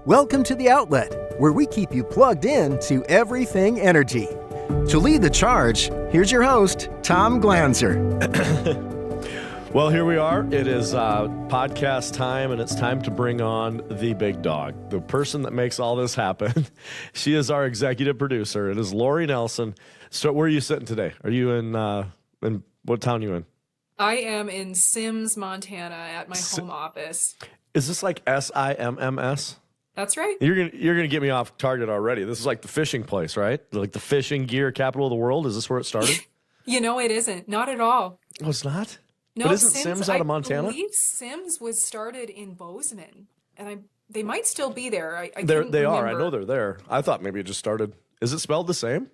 Welcome to The Outlet, where we keep you plugged in to everything energy. To lead the charge, here's your host, Tom Glanzer. Well, here we are. It is podcast time, and it's time to bring on the big dog, the person that makes all this happen. She is our executive producer. It is Lori Nelson. So where are you sitting today? Are you in what town are you in? I am in Sims, Montana at my home office. Is this like SIMMS? That's right. You're gonna get me off target already. This is like the fishing place, right? Like the fishing gear capital of the world. Is this where it started? It isn't. Not at all. Oh, it's not? No, But isn't Sims out of Montana? I believe Sims was started in Bozeman, and they might still be there. I They are. I remember. know they're there. I thought maybe it just started. Is it spelled the same?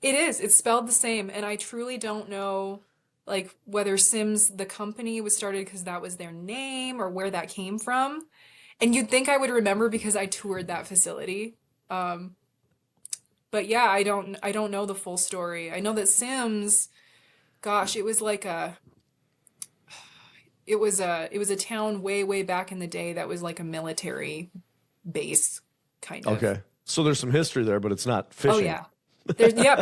It is. It's spelled the same, and I truly don't know, like, whether Sims the company was started because that was their name or where that came from. And you'd think I would remember because I toured that facility. But yeah, I don't know the full story. I know that Sims, gosh, it was a town way back in the day that was like a military base kind of. Okay. So there's some history there, but it's not fishing. Oh yeah.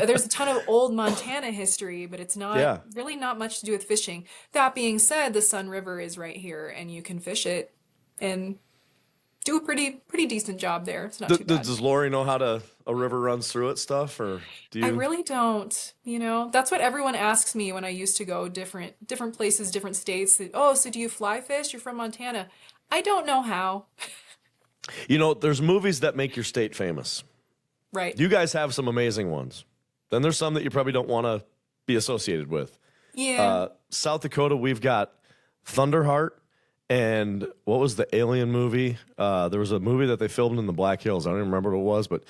There's a ton of old Montana history, but it's not really not much to do with fishing. That being said, the Sun River is right here and you can fish it and do a pretty decent job there. It's not too bad. Does Lori know how a river runs through it stuff, or do you? I really don't. That's what everyone asks me when I used to go different places, different states. Oh, so do you fly fish? You're from Montana. I don't know how. There's movies that make your state famous. Right. You guys have some amazing ones. Then there's some that you probably don't want to be associated with. Yeah. South Dakota, we've got Thunderheart. And what was the Alien movie? There was a movie that they filmed in the Black Hills. I don't even remember what it was, but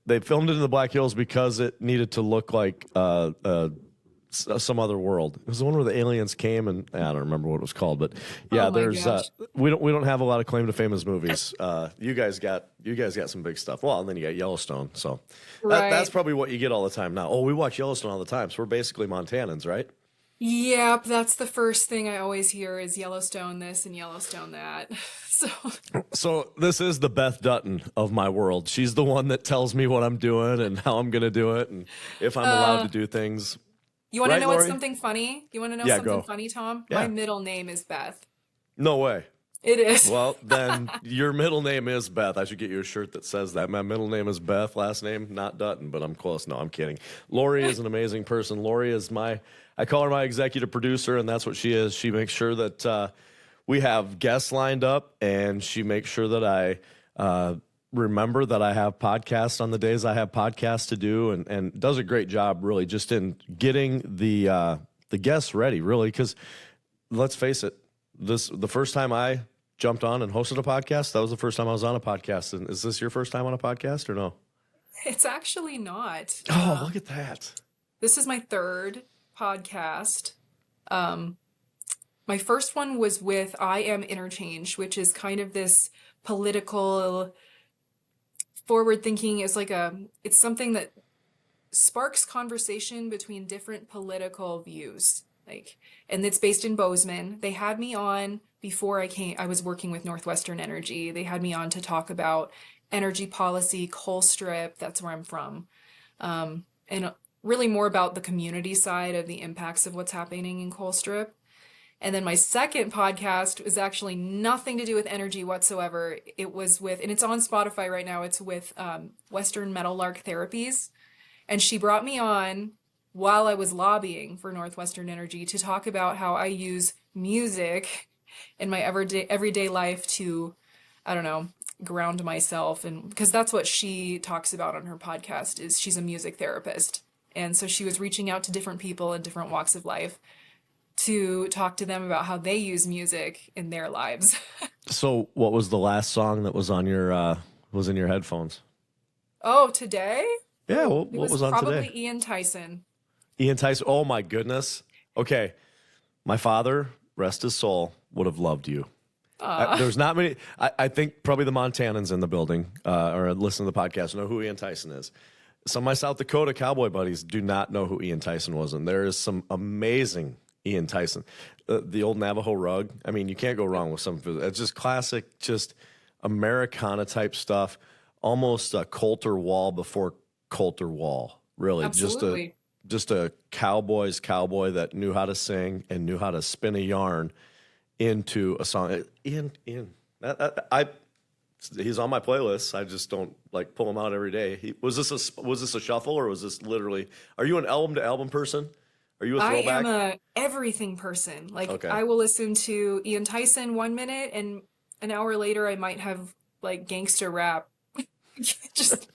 they filmed it in the Black Hills because it needed to look like some other world. It was the one where the aliens came, and I don't remember what it was called. But yeah, we don't have a lot of claim to fame as movies. You guys got some big stuff. Well, and then you got Yellowstone. So that's probably what you get all the time now. Oh, we watch Yellowstone all the time. So we're basically Montanans, right? Yep, that's the first thing I always hear is Yellowstone this and Yellowstone that. So this is the Beth Dutton of my world. She's the one that tells me what I'm doing and how I'm going to do it and if I'm allowed to do things. You want to know Lori? what's something funny? You want to know Yeah, something go. funny, Tom? Yeah. My middle name is Beth. No way. It is. Well, then your middle name is Beth. I should get you a shirt that says that. My middle name is Beth, last name not Dutton, but I'm close. No, I'm kidding. Lori is an amazing person. Lori is I call her my executive producer, and that's what she is. She makes sure that we have guests lined up, and she makes sure that I remember that I have podcasts on the days I have podcasts to do, and does a great job, really, just in getting the guests ready, really, because let's face it, the first time I jumped on and hosted a podcast, that was the first time I was on a podcast. And is this your first time on a podcast or no? It's actually not. Oh, look at that. This is my third podcast. My first one was with I Am Interchange, which is kind of this political forward thinking. It's something that sparks conversation between different political views. And it's based in Bozeman. They had me on before I came. I was working with NorthWestern Energy. They had me on to talk about energy policy, Colstrip. That's where I'm from. And really more about the community side of the impacts of what's happening in Colstrip. And then my second podcast was actually nothing to do with energy whatsoever. It was and it's on Spotify right now. It's with Western Meadowlark Therapies. And she brought me on while I was lobbying for NorthWestern Energy to talk about how I use music in my everyday life to, I don't know, ground myself. And because that's what she talks about on her podcast is she's a music therapist. And so she was reaching out to different people in different walks of life to talk to them about how they use music in their lives. So what was the last song that was on your was in your headphones? Oh, today? Yeah, what was on today? Probably Ian Tyson. Ian Tyson. Oh my goodness. Okay. My father, rest his soul, would have loved you. There's not many. I think probably the Montanans in the building or listen to the podcast know who Ian Tyson is. Some of my South Dakota cowboy buddies do not know who Ian Tyson was, and there is some amazing Ian Tyson. The old Navajo rug. I mean, you can't go wrong with some. It's just classic, just Americana type stuff, almost a Coulter Wall before Coulter Wall, really. Absolutely. Just a cowboy's cowboy that knew how to sing and knew how to spin a yarn into a song. He's on my playlist. I just don't like pull him out every day. Was this a shuffle, or was this literally? Are you an album to album person? Are you a I throwback? am a everything person. Like Okay. I will listen to Ian Tyson 1 minute and an hour later I might have like gangster rap. Just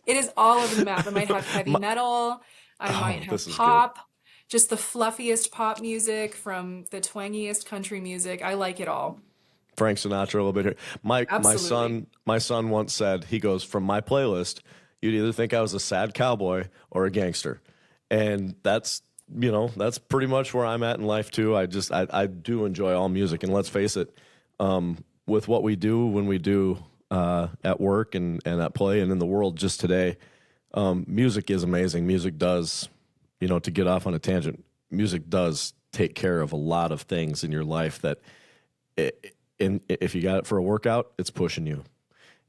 it is all over the map. I might have heavy metal. I might have This is good. pop, just the fluffiest pop music from the twangiest country music. I like it all. Frank Sinatra a little bit here. My Absolutely. son once said, he goes, from my playlist, you'd either think I was a sad cowboy or a gangster. And that's pretty much where I'm at in life too. I do enjoy all music, and let's face it, with what we do when we do at work and at play and in the world just today, music is amazing. Music does, to get off on a tangent, music does take care of a lot of things in your life that if you got it for a workout, it's pushing you.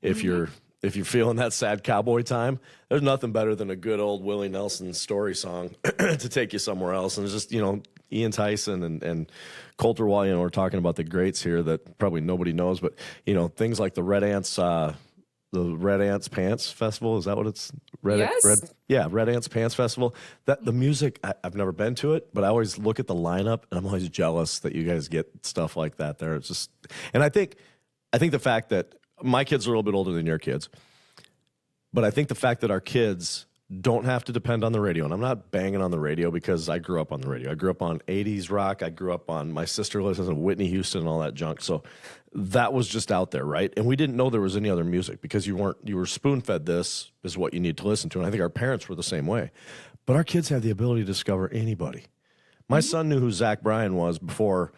If you're feeling that sad cowboy time, there's nothing better than a good old Willie Nelson story song to take you somewhere else. And it's just, Ian Tyson and Coulter Wall, we're talking about the greats here that probably nobody knows, but, things like the Red Ants Pants Festival. Is that what it's? Yes. Red Ants Pants Festival. That the music, I've never been to it, but I always look at the lineup and I'm always jealous that you guys get stuff like that there. It's just, and I think the fact that my kids are a little bit older than your kids, but I think the fact that our kids don't have to depend on the radio, and I'm not banging on the radio because I grew up on the radio. I grew up on 80s rock. I grew up on, my sister listens to Whitney Houston and all that junk. So that was just out there, right? And we didn't know there was any other music because you were spoon-fed this is what you need to listen to. And I think our parents were the same way. But our kids have the ability to discover anybody. My son knew who Zach Bryan was before.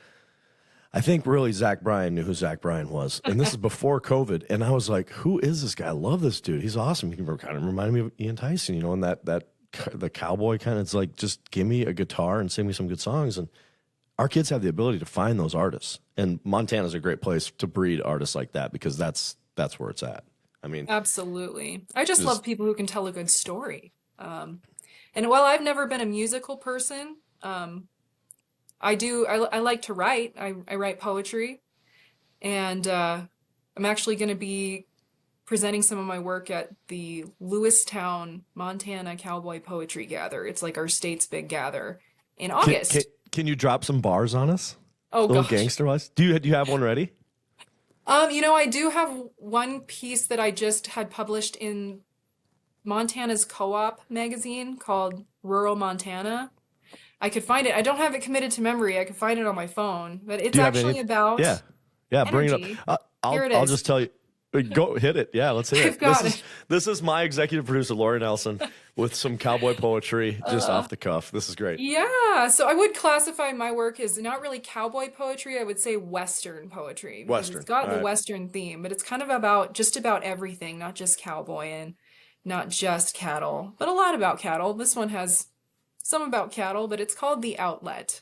I think really Zach Bryan knew who Zach Bryan was. And this is before COVID. And I was like, who is this guy? I love this dude. He's awesome. He kind of reminded me of Ian Tyson, and that the cowboy kind of, it's like, just give me a guitar and sing me some good songs. And our kids have the ability to find those artists. And Montana's a great place to breed artists like that because that's where it's at. I mean, Absolutely. I just love people who can tell a good story. And while I've never been a musical person, I like to write. I write poetry, and I'm actually going to be presenting some of my work at the Lewistown, Montana Cowboy Poetry Gather. It's like our state's big gather in August. Can you drop some bars on us? Oh, little gosh. gangster wise. Do you have one ready? I do have one piece that I just had published in Montana's Co-op magazine called Rural Montana. I could find it. I don't have it committed to memory. I could find it on my phone, but it's actually about bring it energy. up. Here it I'll is. just tell you. Go hit it. Yeah, let's hear I've it. got it. This is my executive producer, Lori Nelson, with some cowboy poetry just off the cuff. This is great. Yeah, so I would classify my work as not really cowboy poetry. I would say Western poetry because Western. it's got All the right. Western theme, but it's kind of about just about everything, not just cowboy and not just cattle, but a lot about cattle. This one has some about cattle, but it's called The Outlet.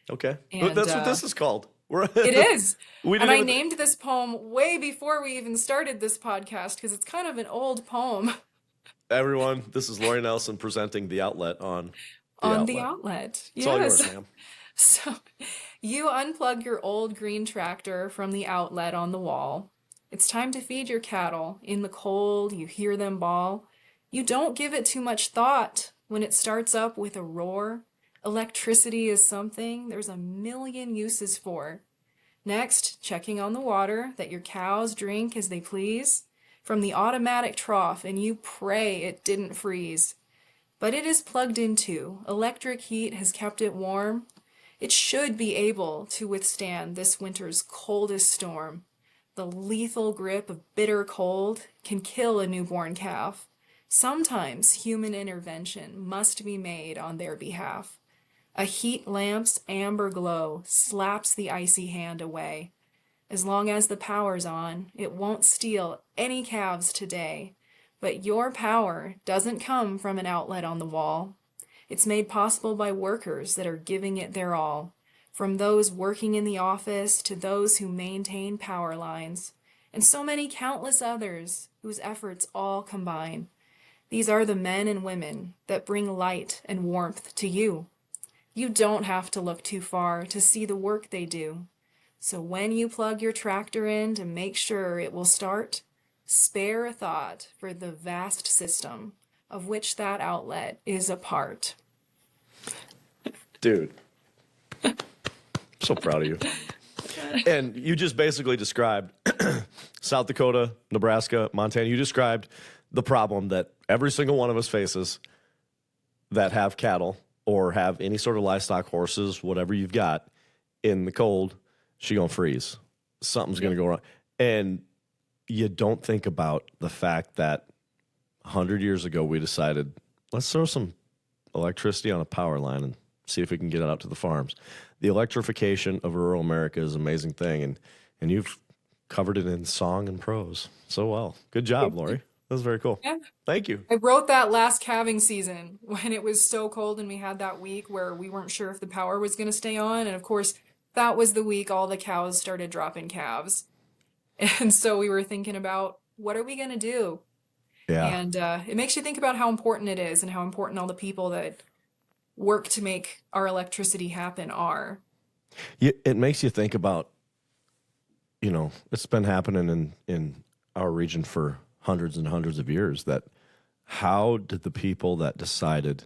Okay. And That's what this is called. it is. We And didn't I even- named this poem way before we even started this podcast because it's kind of an old poem. Everyone, this is Lori Nelson presenting The Outlet on The Outlet. It's all yours, Yes. ma'am. So you unplug your old green tractor from the outlet on the wall. It's time to feed your cattle. In the cold, you hear them bawl. You don't give it too much thought when it starts up with a roar. Electricity is something there's a million uses for. Next, checking on the water that your cows drink as they please from the automatic trough, and you pray it didn't freeze. But it is plugged into. Electric heat has kept it warm. It should be able to withstand this winter's coldest storm. The lethal grip of bitter cold can kill a newborn calf. Sometimes human intervention must be made on their behalf. A heat lamp's amber glow slaps the icy hand away. As long as the power's on, it won't steal any calves today. But your power doesn't come from an outlet on the wall. It's made possible by workers that are giving it their all. From those working in the office to those who maintain power lines. and so many countless others whose efforts all combine. These are the men and women that bring light and warmth to you. You don't have to look too far to see the work they do. So when you plug your tractor in to make sure it will start, spare a thought for the vast system of which that outlet is a part. Dude, so proud of you. And you just basically described South Dakota, Nebraska, Montana. You described the problem that every single one of us faces that have cattle or have any sort of livestock, horses, whatever you've got in the cold. She gonna freeze. Something's gonna go wrong. And you don't think about the fact that 100 years ago we decided, let's throw some electricity on a power line and see if we can get it out to the farms. The electrification of rural America is an amazing thing, and you've covered it in song and prose so well. Good job, Lori. That was very cool. Yeah. Thank you. I wrote that last calving season when it was so cold and we had that week where we weren't sure if the power was going to stay on. And of course, that was the week all the cows started dropping calves. And so we were thinking about, what are we going to do? Yeah. And it makes you think about how important it is and how important all the people that work to make our electricity happen are. It makes you think about, it's been happening in our region for hundreds and hundreds of years, that how did the people that decided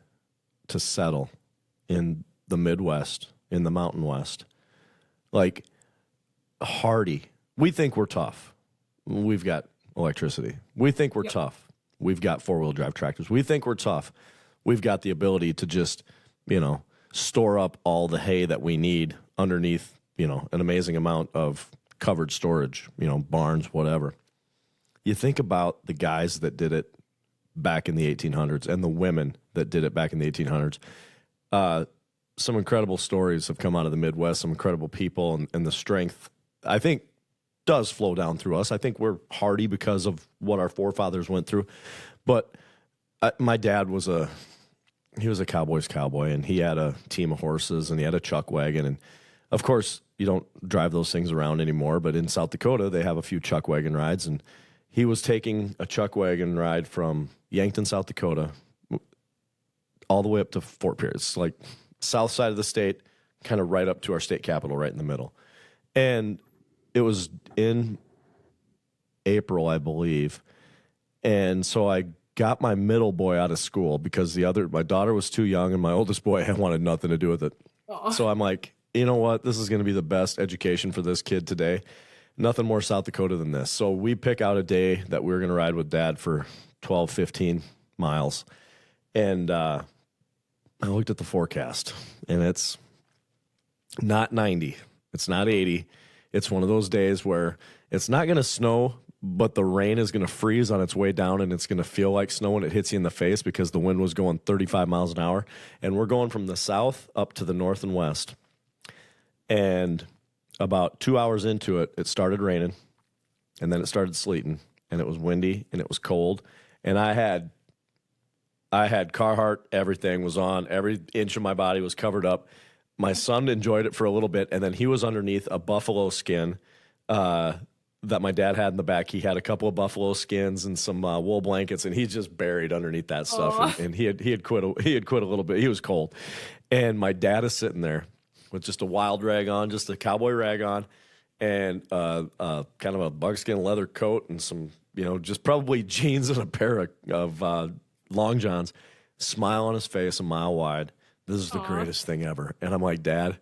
to settle in the Midwest, in the Mountain West, like hardy, we think we're tough. We've got electricity. We think we're tough. We've got four-wheel drive tractors. We think we're tough. We've got the ability to just, store up all the hay that we need underneath, an amazing amount of covered storage, barns, whatever. You think about the guys that did it back in the 1800s and the women that did it back in the 1800s. Some incredible stories have come out of the Midwest, some incredible people, and the strength, I think, does flow down through us. I think we're hardy because of what our forefathers went through. But my dad was a cowboy's cowboy, and he had a team of horses, and he had a chuck wagon. And, of course, you don't drive those things around anymore, but in South Dakota, they have a few chuck wagon rides, and he was taking a chuck wagon ride from Yankton, South Dakota, all the way up to Fort Pierce, like south side of the state, kind of right up to our state capital, right in the middle. And it was in April, I believe. And so I got my middle boy out of school because my daughter was too young, and my oldest boy had wanted nothing to do with it. Aww. So I'm like, you know what? This is going to be the best education for this kid today. Nothing more South Dakota than this. So we pick out a day that we're going to ride with Dad for 12, 15 miles. And I looked at the forecast, and it's not 90. It's not 80. It's one of those days where it's not going to snow, but the rain is going to freeze on its way down, and it's going to feel like snow when it hits you in the face because the wind was going 35 miles an hour. And we're going from the south up to the north and west. And about 2 hours into it, it started raining, and then it started sleeting, and it was windy, and it was cold. And I had Carhartt, everything was on, every inch of my body was covered up. My son enjoyed it for a little bit, and then he was underneath a buffalo skin that my dad had in the back. He had a couple of buffalo skins and some wool blankets, and he's just buried underneath that stuff. And he had quit a little bit. He was cold, and my dad is sitting there with just a wild rag on, just a cowboy rag on, and kind of a buckskin leather coat and some, just probably jeans and a pair of long johns, smile on his face a mile wide. This is the greatest thing ever. And I'm like, Dad,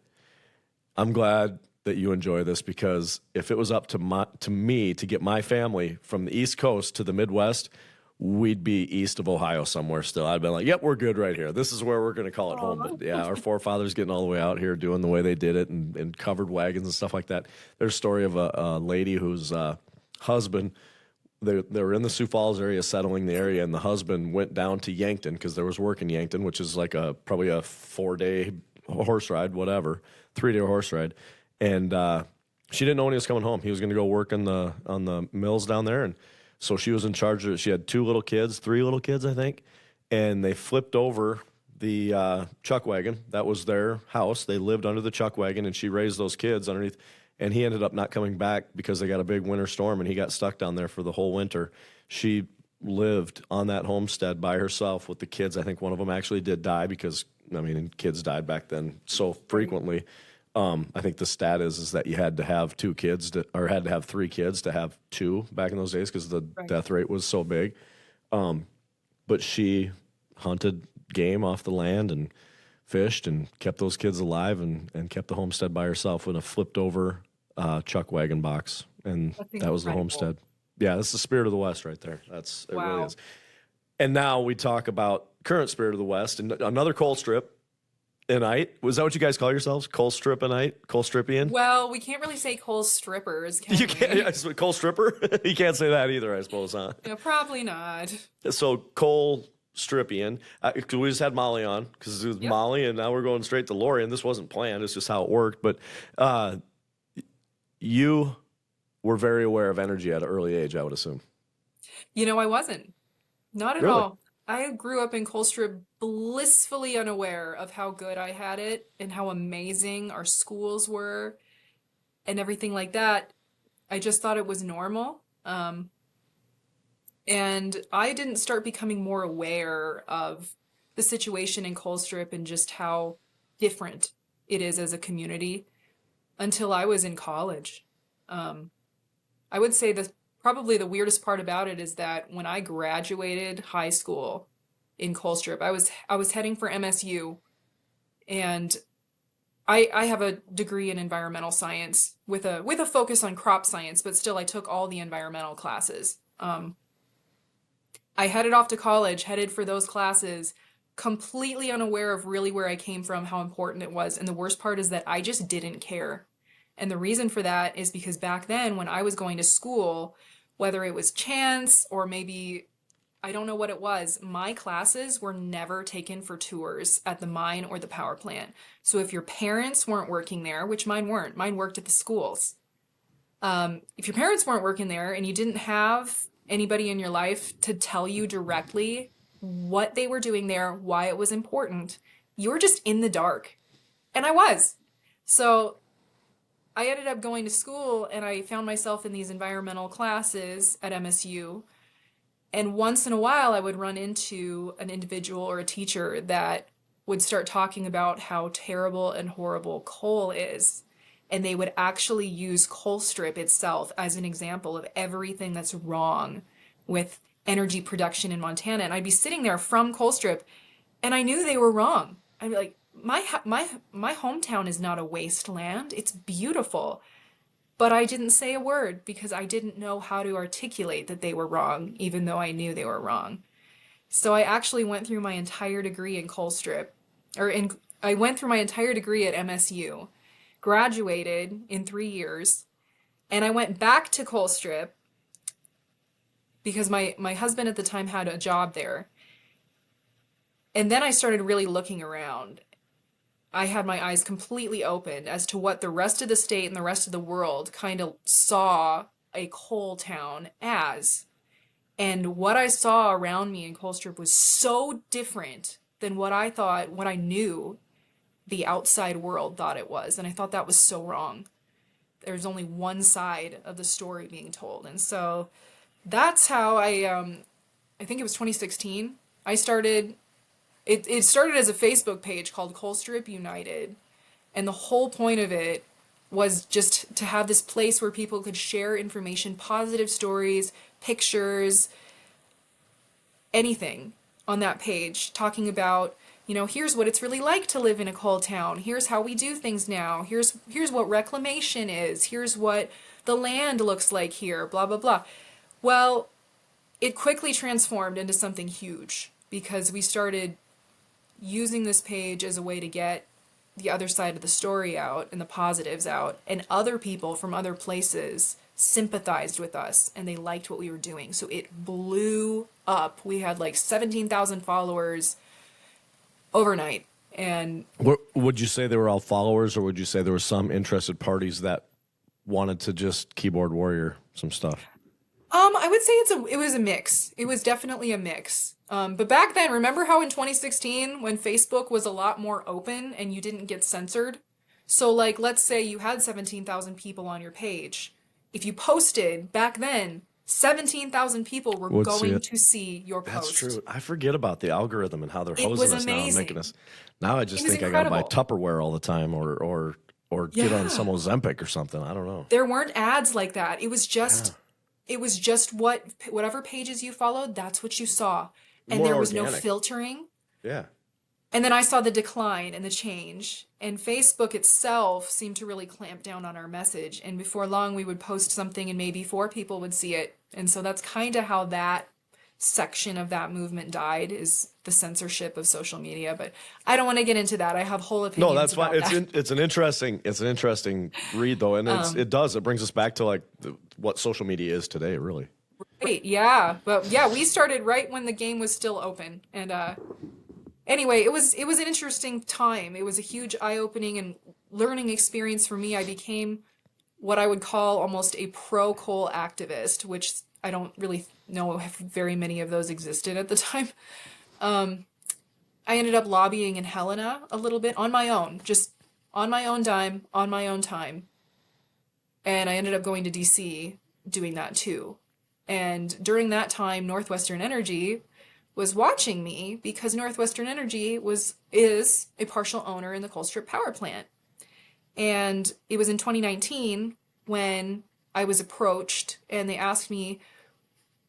I'm glad that you enjoy this, because if it was up to me to get my family from the East Coast to the Midwest, we'd be east of Ohio somewhere still. I'd been like, yep, we're good right here. This is where we're going to call it home. But yeah, our forefathers getting all the way out here doing the way they did it, and covered wagons and stuff like that. There's a story of a lady whose husband, they were in the Sioux Falls area, settling the area, and the husband went down to Yankton because there was work in Yankton, which is like probably a 4-day horse ride, whatever, 3-day horse ride. And she didn't know when he was coming home. He was going to go work on the mills down there, and so she was in charge of it. She had 3 little kids, I think, and they flipped over the chuck wagon. That was their house. They lived under the chuck wagon, and she raised those kids underneath. and he ended up not coming back because they got a big winter storm, and he got stuck down there for the whole winter. She lived on that homestead by herself with the kids. I think one of them actually did die because, I mean, kids died back then so frequently. I think the stat is that you had to have two kids or had to have three kids to have two back in those days because the death rate was so big. But she hunted game off the land and fished and kept those kids alive and kept the homestead by herself in a flipped over chuck wagon box. And that was the homestead. Yeah, that's the spirit of the West right there. It really is. And now we talk about current spirit of the West and another Colstrip-ite. Was that what you guys call yourselves? Colstrip-ite? Colstripian? Well, we can't really say coal strippers, can You we? can't, Cole Stripper? You can't say that either, I suppose, huh? Yeah, probably not. So Cole Strippian. We just had Molly on because it was Molly, and now we're going straight to Lori, and this wasn't planned. It's just how it worked. But you were very aware of energy at an early age, I would assume. You know, I wasn't. Not at Really? all. I grew up in Colstrip blissfully unaware of how good I had it and how amazing our schools were and everything like that. I just thought it was normal. And I didn't start becoming more aware of the situation in Colstrip and just how different it is as a community until I was in college. I would say that probably the weirdest part about it is that when I graduated high school in Colstrip, I was heading for MSU, and I have a degree in environmental science with a focus on crop science, but still I took all the environmental classes. I headed off to college, headed for those classes, completely unaware of really where I came from, how important it was, and the worst part is that I just didn't care. And the reason for that is because back then when I was going to school, whether it was chance or maybe I don't know what it was, my classes were never taken for tours at the mine or the power plant. So if your parents weren't working there, which mine weren't, mine worked at the schools. If your parents weren't working there and you didn't have anybody in your life to tell you directly what they were doing there, why it was important, you were just in the dark. And I was. So I ended up going to school and I found myself in these environmental classes at MSU. And once in a while, I would run into an individual or a teacher that would start talking about how terrible and horrible coal is. And they would actually use Colstrip itself as an example of everything that's wrong with energy production in Montana. And I'd be sitting there from Colstrip and I knew they were wrong. I'd be like, my hometown is not a wasteland. It's beautiful. But I didn't say a word because I didn't know how to articulate that they were wrong, even though I knew they were wrong. So I actually went through my entire degree in Colstrip, I went through my entire degree at MSU, graduated in 3 years, and I went back to Colstrip because my husband at the time had a job there. And then I started really looking around. I had my eyes completely opened as to what the rest of the state and the rest of the world kind of saw a coal town as. And what I saw around me in Colstrip was so different than what I knew the outside world thought it was. And I thought that was so wrong. There's only one side of the story being told. And so that's how I think it was 2016, I started. It started as a Facebook page called Colstrip United, and the whole point of it was just to have this place where people could share information, positive stories, pictures, anything on that page, talking about, here's what it's really like to live in a coal town. Here's how we do things now. Here's what reclamation is. Here's what the land looks like here, blah, blah, blah. Well, it quickly transformed into something huge because we started using this page as a way to get the other side of the story out and the positives out, and other people from other places sympathized with us and they liked what we were doing. So it blew up. We had like 17,000 followers overnight. And Would you say they were all followers, or would you say there were some interested parties that wanted to just keyboard warrior some stuff? I would say it was a mix. It was definitely a mix. But back then, remember how in 2016 when Facebook was a lot more open and you didn't get censored? So like, let's say you had 17,000 people on your page. If you posted back then, 17,000 people were Would see going it. to see your That's post. true. I forget about the algorithm and how they're It was hosing us now and making amazing. us. Now I It just was think I got to buy incredible. Tupperware all the time, or get on some Yeah. Ozempic or something. I don't know. There weren't ads like that. Yeah, It was just whatever pages you followed, that's what you saw. And more there was no organic. filtering. Yeah. And then I saw the decline and the change. And Facebook itself seemed to really clamp down on our message. And before long, we would post something and maybe four people would see it. And so that's kind of how that section of that movement died, is the censorship of social media. But I don't want to get into that. I have whole No, opinions that's fine. about that. It's an interesting read though, and it brings us back to like what social media is today, really. Right, yeah. But yeah, we started right when the game was still open. And anyway, it was an interesting time. It was a huge eye-opening and learning experience for me. I became what I would call almost a pro-coal activist, which I don't really know if very many of those existed at the time. I ended up lobbying in Helena a little bit on my own, just on my own dime, on my own time. And I ended up going to DC doing that too. And during that time, NorthWestern Energy was watching me because NorthWestern Energy is a partial owner in the Colstrip power plant. And it was in 2019 when I was approached and they asked me,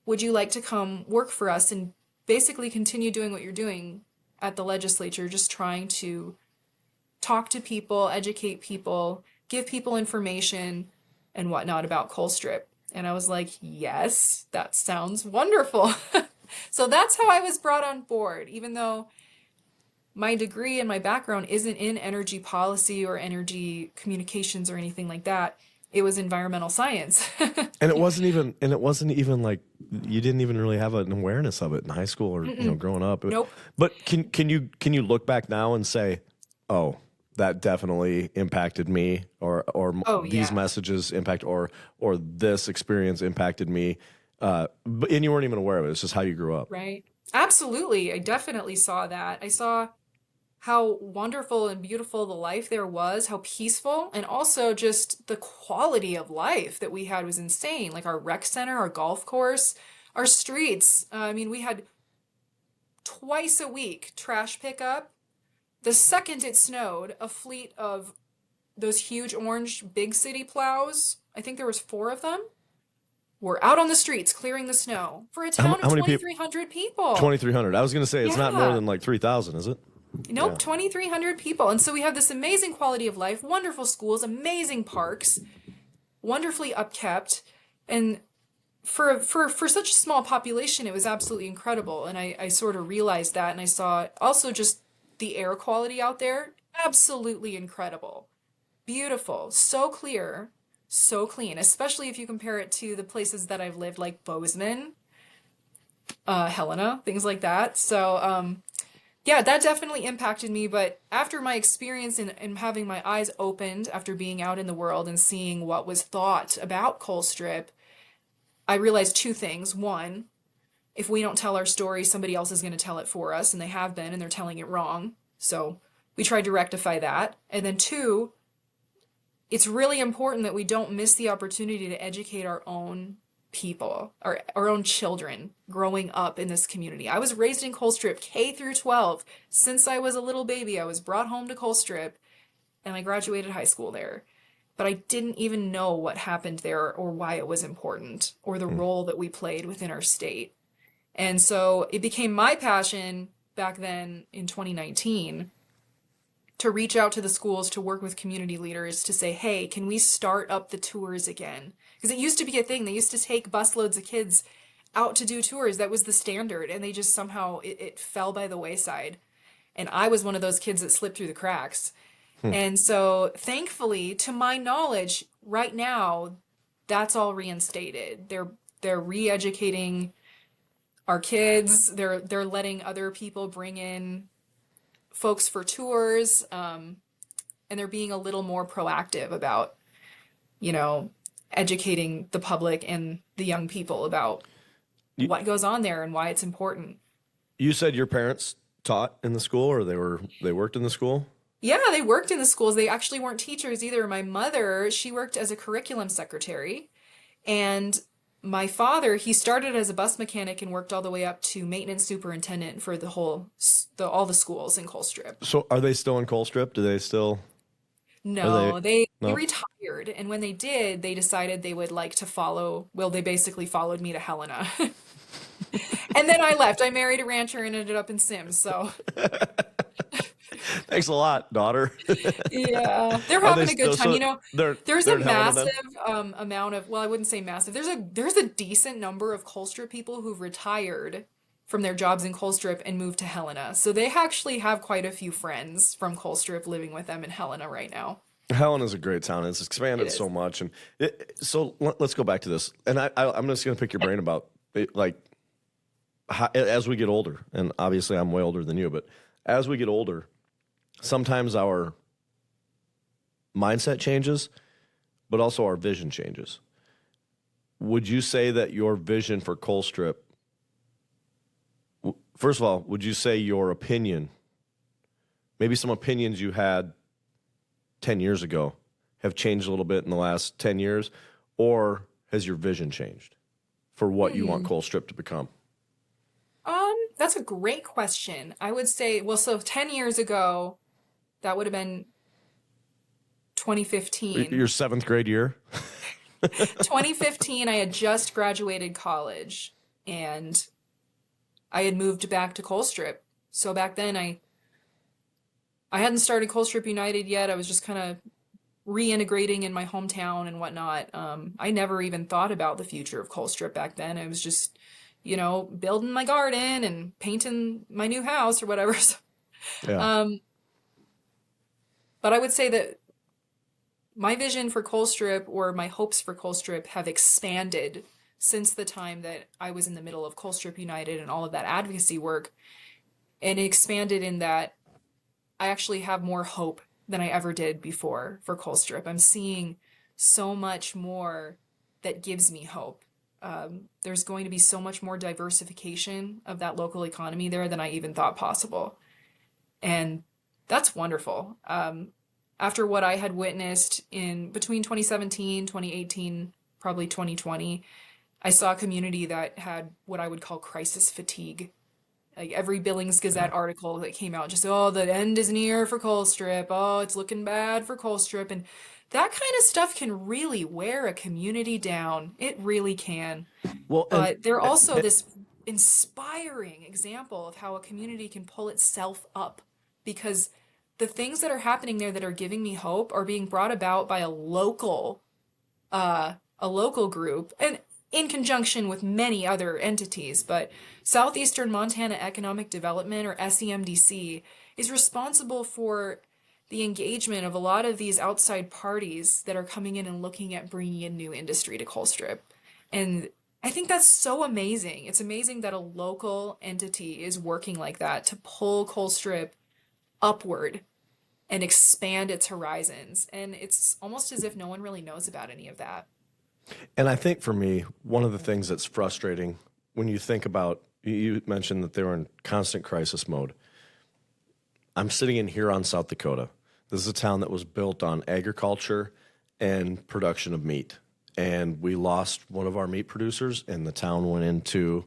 would you like to come work for us and basically continue doing what you're doing at the legislature, just trying to talk to people, educate people, give people information and whatnot about Colstrip. And I was like, yes, that sounds wonderful. So that's how I was brought on board, even though my degree and my background isn't in energy policy or energy communications or anything like that. It was environmental science. And it wasn't even like you didn't even really have an awareness of it in high school or growing up. Nope. But can you look back now and say, oh, that definitely impacted me, or Oh, these yeah. messages impact, or this experience impacted me, and you weren't even aware of it. It's just how you grew up. Right. Absolutely. I definitely saw that. I saw how wonderful and beautiful the life there was, how peaceful, and also just the quality of life that we had was insane. Like our rec center, our golf course, our streets. I mean, we had twice a week trash pickup. The second it snowed, a fleet of those huge orange big city plows, I think there was four of them, were out on the streets clearing the snow for a town How of many people? 2,300 people. 2,300. I was going to say it's not more Yeah. than like 3,000, is it? Nope, 2,300 people. And so we have this amazing quality of life, wonderful schools, amazing parks, wonderfully upkept. And for such a small population, it was absolutely incredible. And I sort of realized that. And I saw also just the air quality out there, absolutely incredible. Beautiful, so clear, so clean, especially if you compare it to the places that I've lived, like Bozeman, Helena, things like that. So, yeah, that definitely impacted me. But after my experience in having my eyes opened after being out in the world and seeing what was thought about Colstrip, I realized two things. One, if we don't tell our story, somebody else is going to tell it for us, and they have been, and they're telling it wrong. So we tried to rectify that. And then two, it's really important that we don't miss the opportunity to educate our own people, our own children growing up in this community. I was raised in Colstrip K through 12. Since I was a little baby, I was brought home to Colstrip and I graduated high school there. But I didn't even know what happened there or why it was important or the role that we played within our state. And so it became my passion back then in 2019 to reach out to the schools, to work with community leaders, to say, hey, can we start up the tours again? Because it used to be a thing. They used to take busloads of kids out to do tours. That was the standard. And they just somehow, it fell by the wayside. And I was one of those kids that slipped through the cracks. And so thankfully, to my knowledge, right now, that's all reinstated. They're re-educating our kids. They're letting other people bring in folks for tours, and they're being a little more proactive about, educating the public and the young people about what goes on there and why it's important. You said your parents taught in the school, or they worked in the school? Yeah, they worked in the schools. They actually weren't teachers either. My mother, she worked as a curriculum secretary, and my father, he started as a bus mechanic and worked all the way up to maintenance superintendent for all the schools in Colstrip. So are they still in Colstrip? Do they still, are they, No, they no? retired, and when they did, they decided they would like to follow, well, they basically followed me to Helena. And then I left. I married a rancher and ended up in Sims, so Thanks a lot, daughter. yeah, they're Are they having a good still, time. so There's they're a in Helena then? massive amount of, well, I wouldn't say massive. There's a decent number of Colstrip people who've retired from their jobs in Colstrip and moved to Helena. So they actually have quite a few friends from Colstrip living with them in Helena right now. Helena's a great town. It's It expanded so is. much. And so let's go back to this. And I'm just going to pick your brain about it, like how, as we get older, and obviously I'm way older than you, but as we get older, sometimes our mindset changes, but also our vision changes. Would you say that your vision for Colstrip, first of all, would you say your opinion, maybe some opinions you had 10 years ago have changed a little bit in the last 10 years, or has your vision changed for what you want Hmm. Colstrip to become? That's a great question. I would say, well, so 10 years ago, that would have been 2015. Your seventh grade year? 2015, I had just graduated college and I had moved back to Colstrip. So back then I hadn't started Colstrip United yet. I was just kind of reintegrating in my hometown and whatnot. I never even thought about the future of Colstrip back then. I was just, building my garden and painting my new house or whatever. So, Yeah. um, but I would say that my vision for Colstrip or my hopes for Colstrip have expanded since the time that I was in the middle of Colstrip United and all of that advocacy work. And it expanded in that I actually have more hope than I ever did before for Colstrip. I'm seeing so much more that gives me hope. There's going to be so much more diversification of that local economy there than I even thought possible. And that's wonderful. After what I had witnessed in between 2017, 2018, probably 2020, I saw a community that had what I would call crisis fatigue. Like every Billings Yeah. Gazette article that came out, just, oh, the end is near for Colstrip. Oh, it's looking bad for Colstrip. And that kind of stuff can really wear a community down. It really can. Well, But they're also this inspiring example of how a community can pull itself up because the things that are happening there that are giving me hope are being brought about by a local group and in conjunction with many other entities, but Southeastern Montana Economic Development, or SEMDC, is responsible for the engagement of a lot of these outside parties that are coming in and looking at bringing in new industry to Colstrip. And I think that's so amazing. It's amazing that a local entity is working like that to pull Colstrip upward and expand its horizons. And it's almost as if no one really knows about any of that. and I think for me, one of the things that's frustrating when you think about, you mentioned that they were in constant crisis mode. I'm sitting in Huron, South Dakota. This is a town that was built on agriculture and production of meat. And we lost one of our meat producers, and the town went into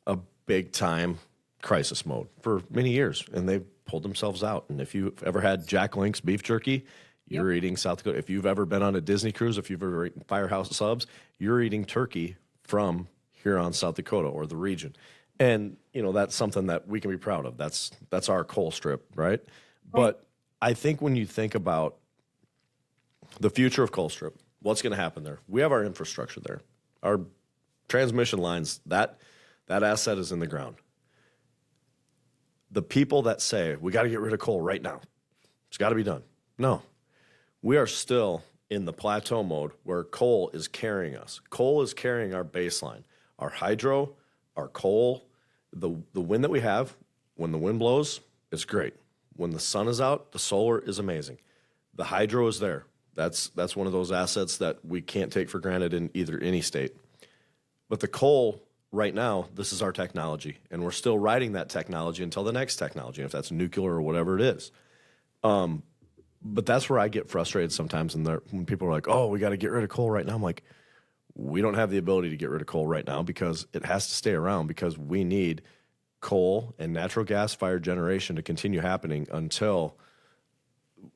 a big time crisis mode for many years, and they pulled themselves out. And if you've ever had Jack Link's beef jerky, you're eating South Dakota. If you've ever been on a Disney cruise, if you've ever eaten Firehouse Subs, you're eating turkey from Huron, South Dakota, or the region. And that's something that we can be proud of. That's our Colstrip, right? But I think when you think about the future of Colstrip, what's going to happen there? We have our infrastructure there, our transmission lines. That asset is in the ground. The people that say we got to get rid of coal right now, it's got to be done. No, we are still in the plateau mode where coal is carrying us. Coal is carrying our baseline, our hydro, our coal, the wind that we have. When the wind blows, it's great. When the sun is out, the solar is amazing. The hydro is there. That's one of those assets that we can't take for granted in either any state. But the coal right now, this is our technology, and we're still riding that technology until the next technology, if that's nuclear or whatever it is. but that's where I get frustrated sometimes when people are like, oh, we got to get rid of coal right now. I'm like, we don't have the ability to get rid of coal right now because it has to stay around because we need coal and natural gas fired generation to continue happening until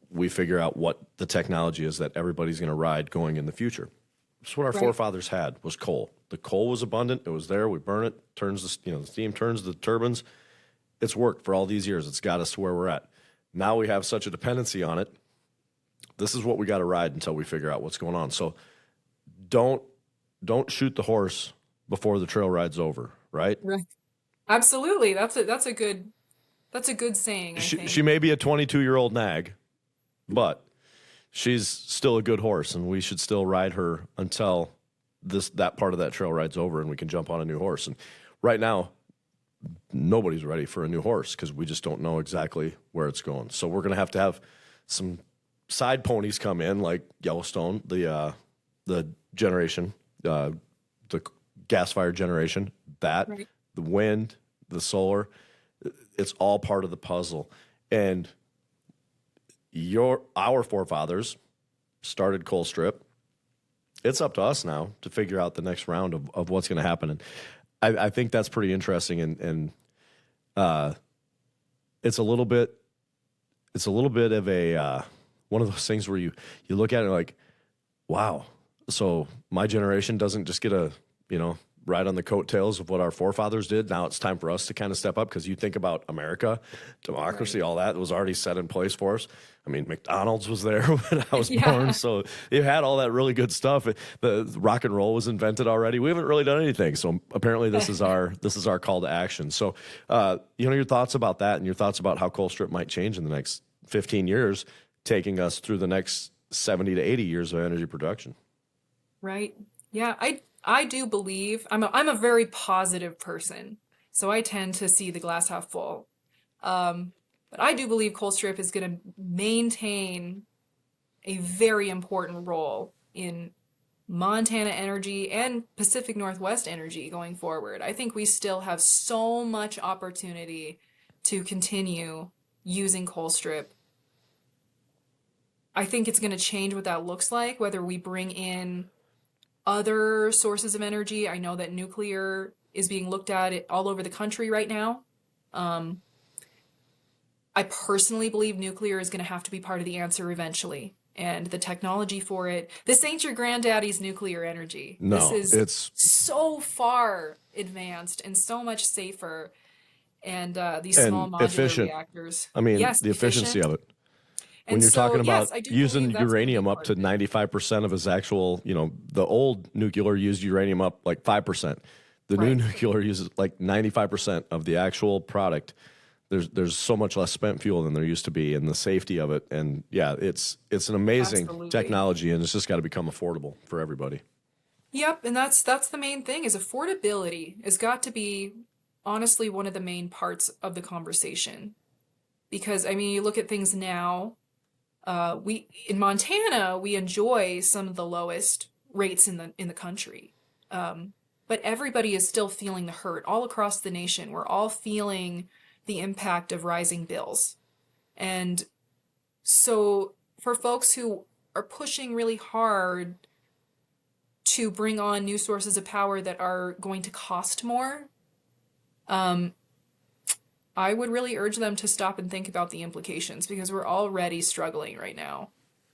we figure out what the technology is that everybody's going to ride going in the future. That's what our forefathers had was coal. The coal was abundant. It was there. We burn it, turns the steam turns the turbines. It's worked for all these years. It's got us to where we're at. Now we have such a dependency on it. This is what we got to ride until we figure out what's going on. So don't shoot the horse before the trail ride's over, right? Right. Absolutely. That's a good saying, I think. She may be a 22-year-old nag, but she's still a good horse, and we should still ride her until that part of that trail ride's over and we can jump on a new horse. And right now, nobody's ready for a new horse because we just don't know exactly where it's going. So we're going to have some side ponies come in, like Yellowstone, the generation, the gas-fired generation, the wind, the solar. It's all part of the puzzle. And our forefathers started Colstrip. It's up to us now to figure out the next round of what's going to happen. And I think that's pretty interesting. And it's a little bit of a one of those things where you look at it like, wow. So my generation doesn't just get a ride on the coattails of what our forefathers did. Now it's time for us to kind of step up because you think about America, democracy, all that was already set in place for us. I mean, McDonald's was there when I was born, so you had all that really good stuff. The rock and roll was invented already. We haven't really done anything, so apparently this is our call to action. So, your thoughts about that and your thoughts about how Colstrip might change in the next 15 years, taking us through the next 70 to 80 years of energy production. Right. Yeah, I do believe I'm a very positive person, so I tend to see the glass half full. But I do believe Colstrip is going to maintain a very important role in Montana energy and Pacific Northwest energy going forward. I think we still have so much opportunity to continue using Colstrip. I think it's going to change what that looks like, whether we bring in other sources of energy. I know that nuclear is being looked at all over the country right now. I personally believe nuclear is going to have to be part of the answer eventually. And the technology for it, this ain't your granddaddy's nuclear energy. No, it's so far advanced and so much safer. And these small modular reactors. I mean, yes, the efficiency of it. When you're talking about using uranium up to 95% of its actual, the old nuclear used uranium up like 5%. The new nuclear uses like 95% of the actual product. There's so much less spent fuel than there used to be, and the safety of it. And yeah, it's an amazing technology, and it's just got to become affordable for everybody. Yep, and that's the main thing is affordability has got to be honestly one of the main parts of the conversation. Because I mean, you look at things now. In Montana, we enjoy some of the lowest rates in the country. But everybody is still feeling the hurt all across the nation. We're all feeling the impact of rising bills. And so for folks who are pushing really hard to bring on new sources of power that are going to cost more, I would really urge them to stop and think about the implications because we're already struggling right now.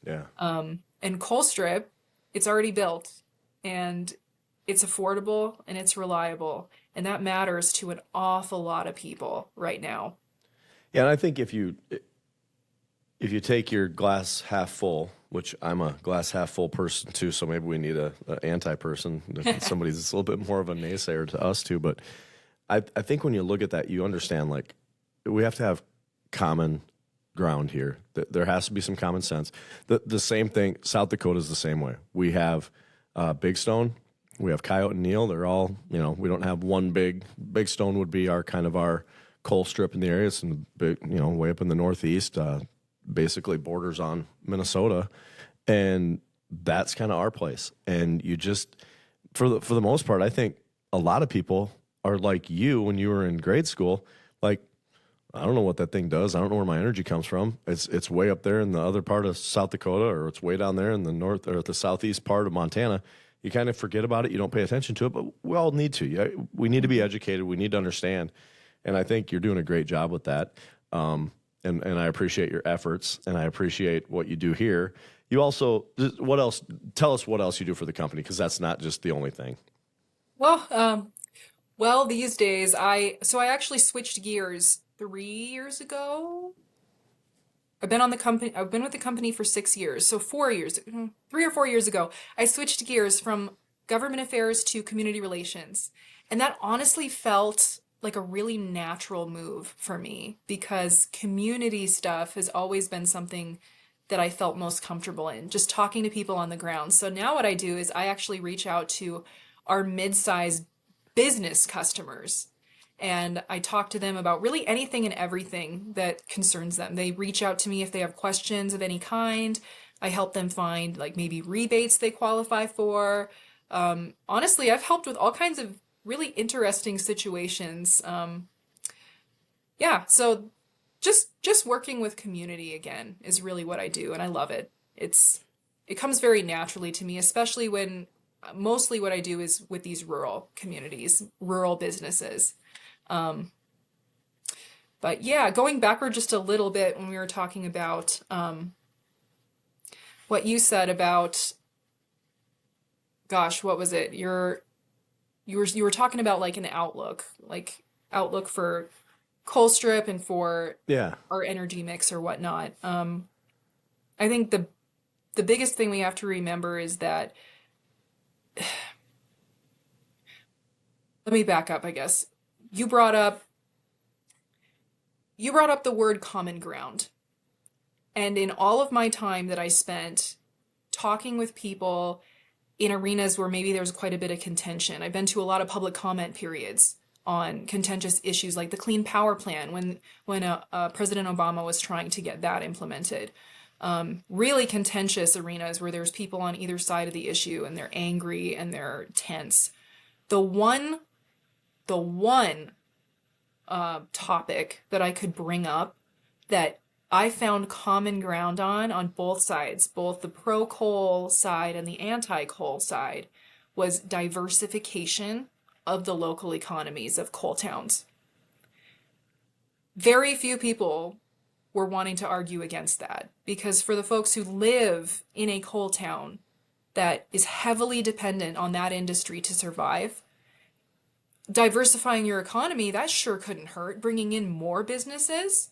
Yeah. And Colstrip, it's already built and it's affordable and it's reliable. And that matters to an awful lot of people right now. Yeah, and I think if you take your glass half full, which I'm a glass half full person too, so maybe we need an anti-person, somebody that's a little bit more of a naysayer to us too, but I think when you look at that, you understand, like, we have to have common ground here. There has to be some common sense. The same thing, South Dakota is the same way. We have Big Stone, we have Coyote and Neal. They're all, we don't have one Big Stone would be our Colstrip in the area. It's in the big, way up in the Northeast, basically borders on Minnesota. And that's kind of our place. And you just, for the most part, I think a lot of people are like you when you were in grade school, like, I don't know what that thing does. I don't know where my energy comes from. It's way up there in the other part of South Dakota, or it's way down there in the north or the southeast part of Montana. You kind of forget about it. You don't pay attention to it, but we all need to. We need to be educated. We need to understand. And I think you're doing a great job with that. And I appreciate your efforts, and I appreciate what you do here. You also, what else? Tell us what else you do for the company, because that's not just the only thing. Well, these days I actually switched gears 3 years ago. I've been with the company for 6 years. So 4 years, 3 or 4 years ago, I switched gears from government affairs to community relations. And that honestly felt like a really natural move for me because community stuff has always been something that I felt most comfortable in, just talking to people on the ground. So now what I do is I actually reach out to our mid-sized business customers and I talk to them about really anything and everything that concerns them. They reach out to me if they have questions of any kind. I help them find like maybe rebates they qualify for. Honestly, I've helped with all kinds of really interesting situations. Yeah, so just working with community again is really what I do, and I love it. It comes very naturally to me, especially when mostly what I do is with these rural communities, rural businesses. But yeah, going backward just a little bit when we were talking about what you said about, gosh, what was it? You were talking about like an outlook for Colstrip and for Yeah. our energy mix or whatnot. I think the biggest thing we have to remember is that let me back up, I guess. You brought up the word common ground. And in all of my time that I spent talking with people in arenas where maybe there's quite a bit of contention, I've been to a lot of public comment periods on contentious issues like the Clean Power Plan when President Obama was trying to get that implemented. Really contentious arenas where there's people on either side of the issue and they're angry and they're tense. The one topic that I could bring up that I found common ground on both sides, both the pro-coal side and the anti-coal side, was diversification of the local economies of coal towns. Very few people were wanting to argue against that because for the folks who live in a coal town that is heavily dependent on that industry to survive, diversifying your economy, that sure couldn't hurt. Bringing in more businesses,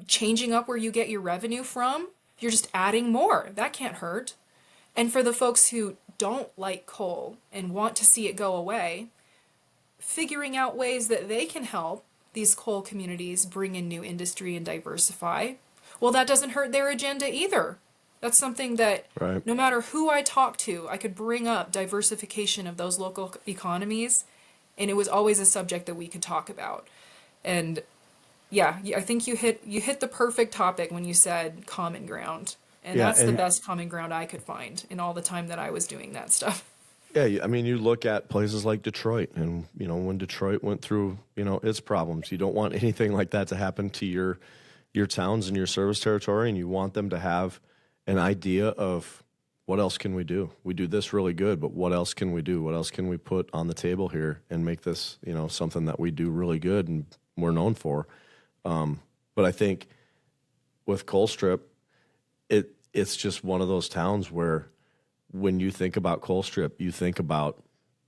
changing up where you get your revenue from, you're just adding more. That can't hurt. And for the folks who don't like coal and want to see it go away, figuring out ways that they can help these coal communities bring in new industry and diversify, well, that doesn't hurt their agenda either. That's something that Right. no matter who I talk to, I could bring up diversification of those local economies, and it was always a subject that we could talk about. And yeah, I think you hit the perfect topic when you said common ground. And Yeah, that's the and best common ground I could find in all the time that I was doing that stuff. yeah, I mean, you look at places like Detroit, and when Detroit went through its problems, you don't want anything like that to happen to your towns and your service territory, and you want them to have an idea of what else can we do. We do this really good, but what else can we do? What else can we put on the table here and make this something that we do really good and we're known for. But I think with Colstrip, it's just one of those towns where when you think about Colstrip, you think about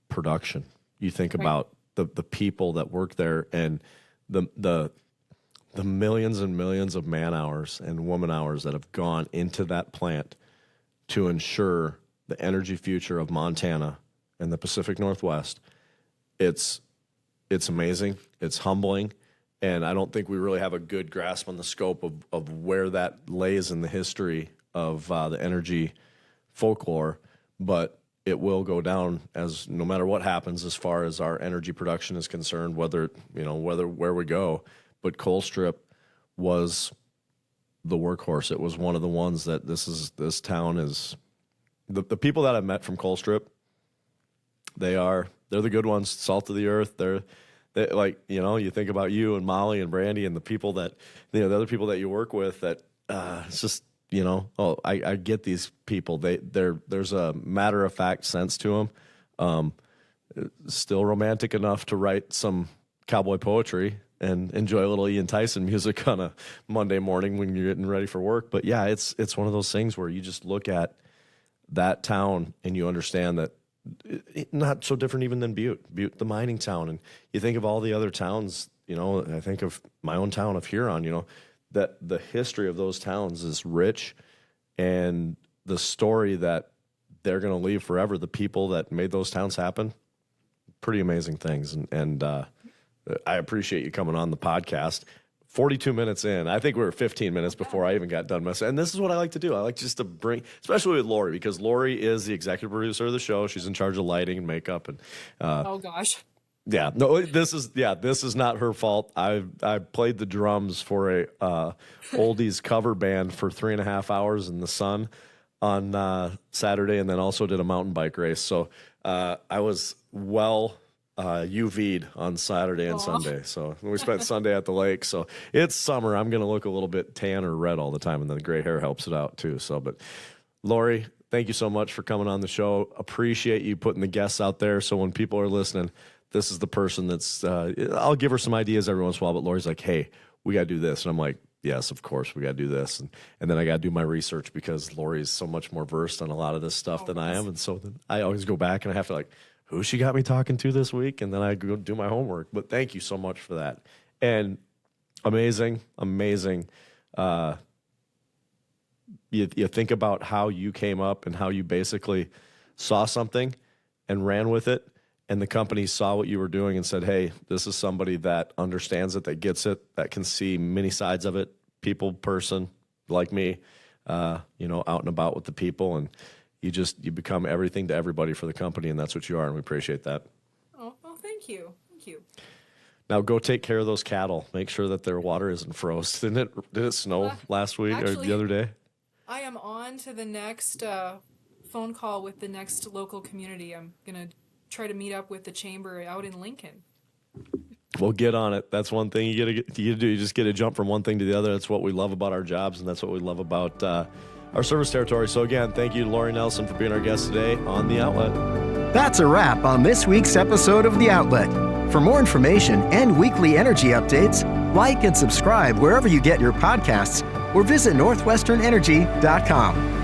production. You think Right. about the people that work there and the millions and millions of man hours and woman hours that have gone into that plant to ensure the energy future of Montana and the Pacific Northwest. It's amazing. It's humbling. And I don't think we really have a good grasp on the scope of where that lays in the history of the energy folklore, but it will go down as no matter what happens as far as our energy production is concerned, whether where we go. But Colstrip was the workhorse. It was one of the ones that this town is the people that I've met from Colstrip. They're the good ones, salt of the earth. Like, you think about you and Molly and Brandy and the people that, the other people that you work with that it's just, I get these people. There's a matter of fact sense to them. Still romantic enough to write some cowboy poetry and enjoy a little Ian Tyson music on a Monday morning when you're getting ready for work. But yeah, it's one of those things where you just look at that town and you understand that not so different even than Butte, the mining town. And you think of all the other towns, I think of my own town of Huron, that the history of those towns is rich, and the story that they're going to leave forever, the people that made those towns happen, pretty amazing things. And I appreciate you coming on the podcast. 42 minutes in. I think we were 15 minutes before I even got done messing. And this is what I like to do. I like just to bring, especially with Lori, because Lori is the executive producer of the show. She's in charge of lighting and makeup. And oh gosh. Yeah, no, this is not her fault. I played the drums for a oldies cover band for 3.5 hours in the sun on Saturday, and then also did a mountain bike race. So I was UV'd on Saturday and Sunday. So we spent Sunday at the lake. So it's summer. I'm going to look a little bit tan or red all the time, and then the gray hair helps it out too. So, but Lori, thank you so much for coming on the show. Appreciate you putting the guests out there. So when people are listening, this is the person that's, I'll give her some ideas every once in a while, but Lori's like, hey, we got to do this. And I'm like, yes, of course, we got to do this. And then I got to do my research because Lori's so much more versed on a lot of this stuff than I am. And so then I always go back and I have to who she got me talking to this week? And then I go do my homework. But thank you so much for that. And amazing. You think about how you came up and how you basically saw something and ran with it. And the company saw what you were doing and said, hey, this is somebody that understands it, that gets it, that can see many sides of it, person like me, out and about with the people. And you become everything to everybody for the company, and that's what you are, and we appreciate that. Oh, well, thank you. Thank you. Now go take care of those cattle. Make sure that their water isn't froze. Did it snow last week or the other day? I am on to the next phone call with the next local community. I'm going to try to meet up with the chamber out in Lincoln. Well, get on it. That's one thing you do. You just get to jump from one thing to the other. That's what we love about our jobs, and that's what we love about our service territory. So again, thank you to Lori Nelson for being our guest today on The Outlet. That's a wrap on this week's episode of The Outlet. For more information and weekly energy updates, like and subscribe wherever you get your podcasts, or visit northwesternenergy.com.